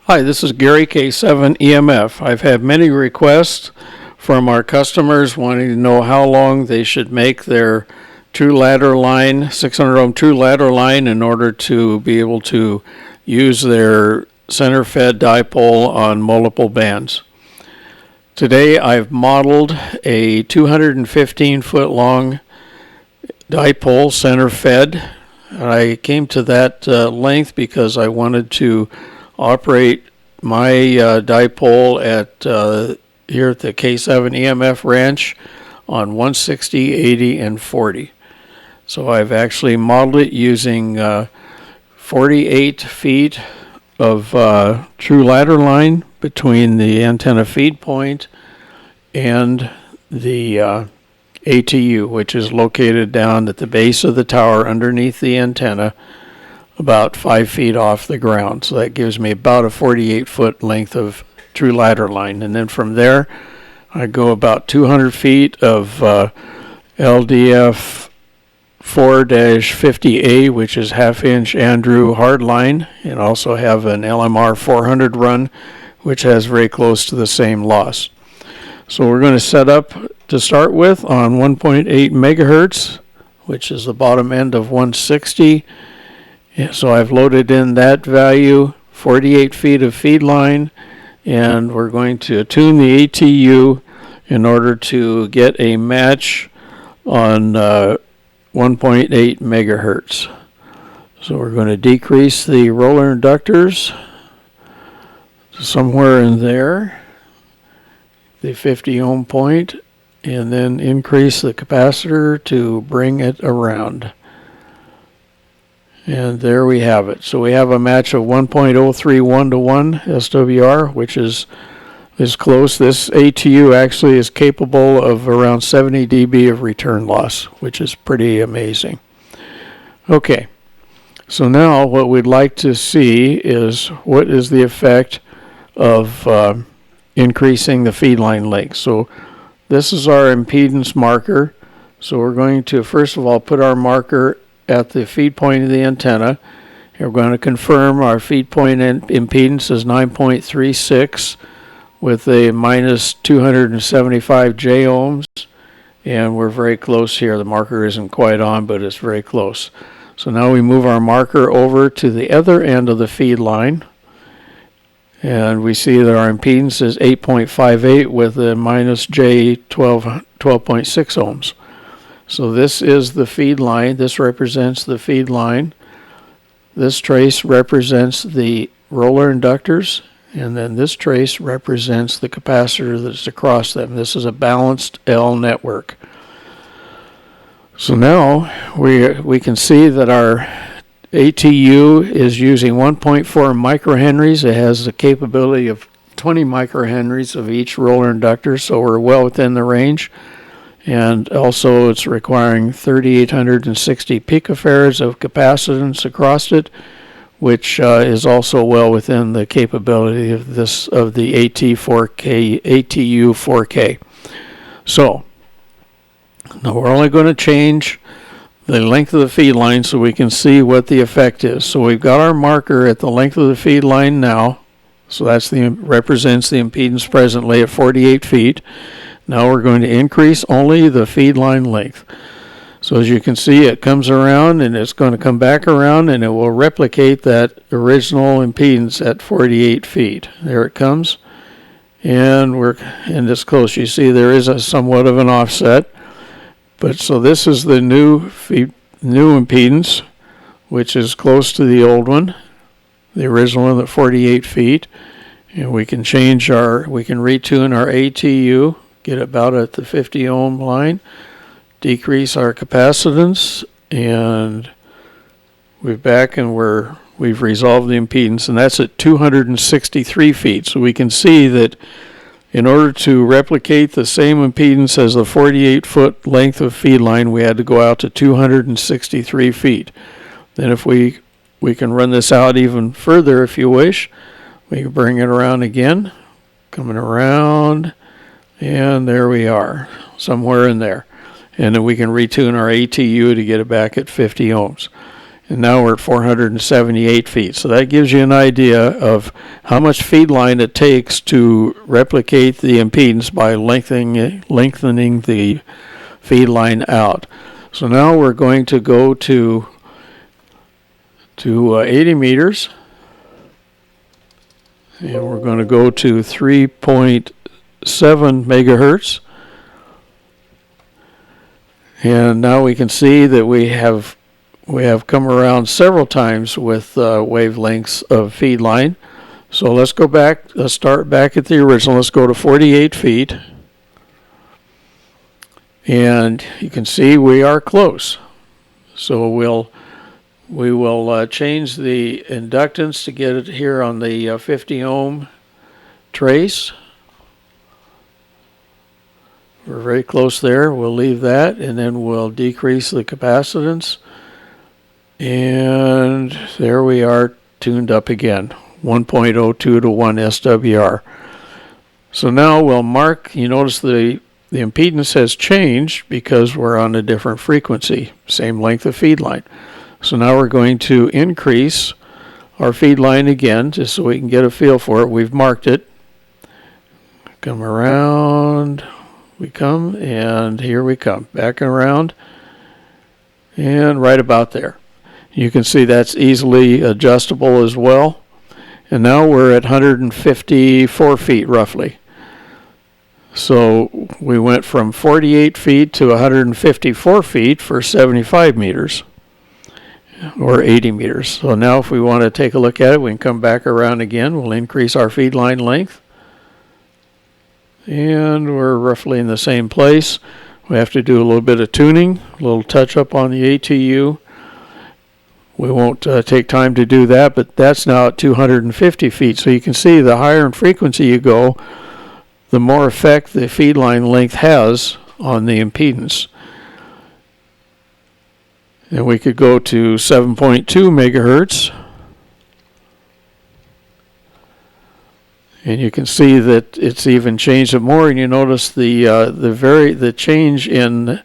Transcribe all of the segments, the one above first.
Hi, this is Gary K7 EMF. I've had many requests from our customers wanting to know how long they should make their true ladder line, 600 ohm true ladder line, in order to be able to use their center fed dipole on multiple bands. Today I've modeled a 215 foot long dipole center fed. I came to that length because I wanted to operate my dipole at here at the K7 EMF ranch on 160, 80, and 40. So I've actually modeled it using 48 feet of true ladder line between the antenna feed point and the ATU, which is located down at the base of the tower underneath the antenna, about 5 feet off the ground. So that gives me about a 48 foot length of true ladder line. And then from there, I go about 200 feet of LDF 4-50A, which is half-inch Andrew hard line, and also have an LMR 400 run, which has very close to the same loss. So we're going to set up to start with on 1.8 megahertz, which is the bottom end of 160. So I've loaded in that value, 48 feet of feed line, and we're going to tune the ATU in order to get a match on 1.8 megahertz. So we're going to decrease the roller inductors to somewhere in there, the 50 ohm point, and then increase the capacitor to bring it around. And there we have it. So we have a match of 1.031 to 1 SWR, which is close. This ATU actually is capable of around 70 dB of return loss, which is pretty amazing. Okay, so now what we'd like to see is what is the effect of increasing the feed line length. So this is our impedance marker. So we're going to first of all put our marker at the feed point of the antenna. We're going to confirm our feed point impedance is 9.36 with a minus 275 J ohms, and we're very close here. The marker isn't quite on, but it's very close. So now we move our marker over to the other end of the feed line, and we see that our impedance is 8.58 with a minus J 12.6 ohms. So this is the feed line. This represents the feed line. This trace represents the roller inductors, and then this trace represents the capacitor that's across them. This is a balanced L network. So now we can see that our ATU is using 1.4 microhenries. It has the capability of 20 microhenries of each roller inductor, so we're well within the range. And also it's requiring 3,860 picofarads of capacitance across it, which is also well within the capability of the ATU 4K. So now we're only going to change the length of the feed line so we can see what the effect is. So we've got our marker at the length of the feed line now. So that's represents the impedance presently at 48 feet. Now we're going to increase only the feed line length. So as you can see, it comes around and it's going to come back around and it will replicate that original impedance at 48 feet. There it comes. And we're in this close. You see there is somewhat of an offset. But so this is the new impedance, which is close to the old one, the original one at 48 feet. And we can retune our ATU, get about at the 50 ohm line, decrease our capacitance, and we're back and we've resolved the impedance, and that's at 263 feet. So we can see that in order to replicate the same impedance as the 48 foot length of feed line, we had to go out to 263 feet. Then if we can run this out even further if you wish. We can bring it around again, coming around, and there we are, somewhere in there. And then we can retune our ATU to get it back at 50 ohms. and now we're at 478 feet. So that gives you an idea of how much feed line it takes to replicate the impedance by lengthening the feed line out. So now we're going to go to 80 meters, and we're going to go to 3.7 megahertz. And now we can see that we have come around several times with wavelengths of feed line. So let's go back, let's start back at the original. Let's go to 48 feet. And you can see we are close. So we will change the inductance to get it here on the 50 ohm trace. We're very close there. We'll leave that, and then we'll decrease the capacitance. And there we are, tuned up again, 1.02 to 1 SWR. So now we'll mark, you notice the impedance has changed because we're on a different frequency, same length of feed line. So now we're going to increase our feed line again, just so we can get a feel for it. We've marked it. Come around, we come, and here we come. Back around, and right about there. You can see that's easily adjustable as well. And now we're at 154 feet roughly. So we went from 48 feet to 154 feet for 75 meters. Or 80 meters. So now if we want to take a look at it, we can come back around again. We'll increase our feed line length. And we're roughly in the same place. We have to do a little bit of tuning, a little touch up on the ATU. We won't take time to do that, but that's now at 250 feet. So you can see the higher in frequency you go, the more effect the feed line length has on the impedance. And we could go to 7.2 megahertz. And you can see that it's even changed it more, and you notice the change in the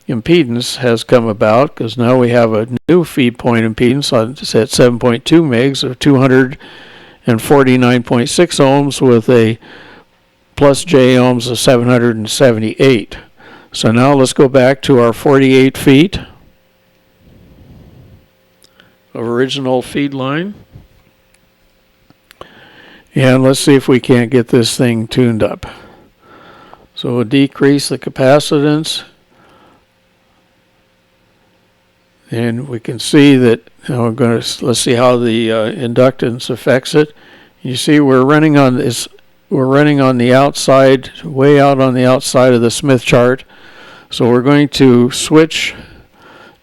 impedance has come about, because now we have a new feed point impedance it's at 7.2 megs or 249.6 ohms with a plus J ohms of 778. So now let's go back to our 48 feet of original feed line. And let's see if we can't get this thing tuned up. So we'll decrease the capacitance. And we can see that, let's see how the inductance affects it. You see we're running on the outside, way out on the outside of the Smith chart. So we're going to switch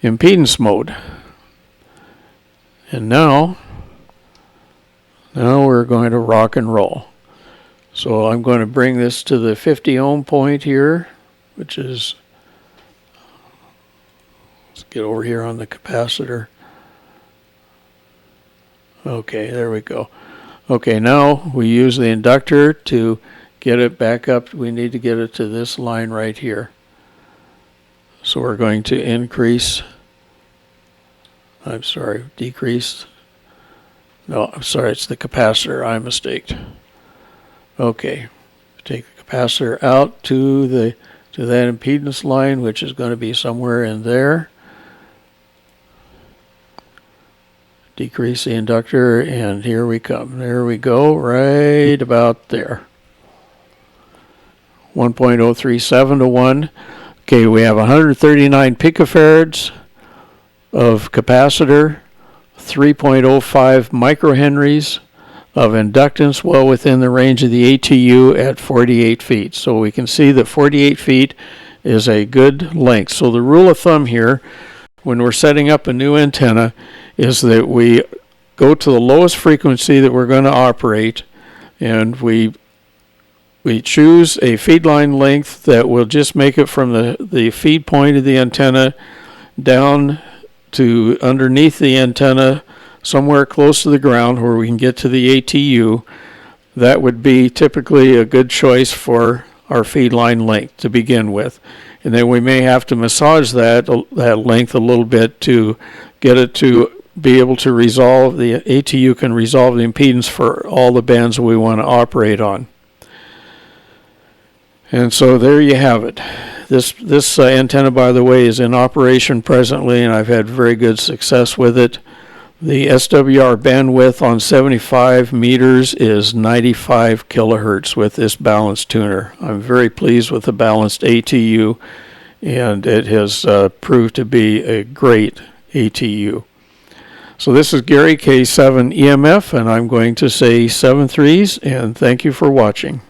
impedance mode. And now we're going to rock and roll. So I'm going to bring this to the 50 ohm point here, which is, let's get over here on the capacitor. Okay, there we go. Okay, now we use the inductor to get it back up. We need to get it to this line right here. So we're going to decrease. No, I'm sorry, it's the capacitor. I mistaked. Okay, take the capacitor out to that impedance line, which is going to be somewhere in there. Decrease the inductor, and here we come. There we go, right about there. 1.037 to 1. Okay, we have 139 picofarads of capacitor, 3.05 microhenries of inductance, well within the range of the ATU at 48 feet. So we can see that 48 feet is a good length. So the rule of thumb here, when we're setting up a new antenna, is that we go to the lowest frequency that we're going to operate, and we choose a feed line length that will just make it from the feed point of the antenna down to underneath the antenna, somewhere close to the ground where we can get to the ATU. That would be typically a good choice for our feed line length to begin with. And then we may have to massage that length a little bit to get it to be able to resolve, the ATU can resolve the impedance for all the bands we want to operate on. And so there you have it. This antenna, by the way, is in operation presently, and I've had very good success with it. The SWR bandwidth on 75 meters is 95 kilohertz with this balanced tuner. I'm very pleased with the balanced ATU, and it has proved to be a great ATU. So this is Gary, K7 EMF, and I'm going to say 7 threes, and thank you for watching.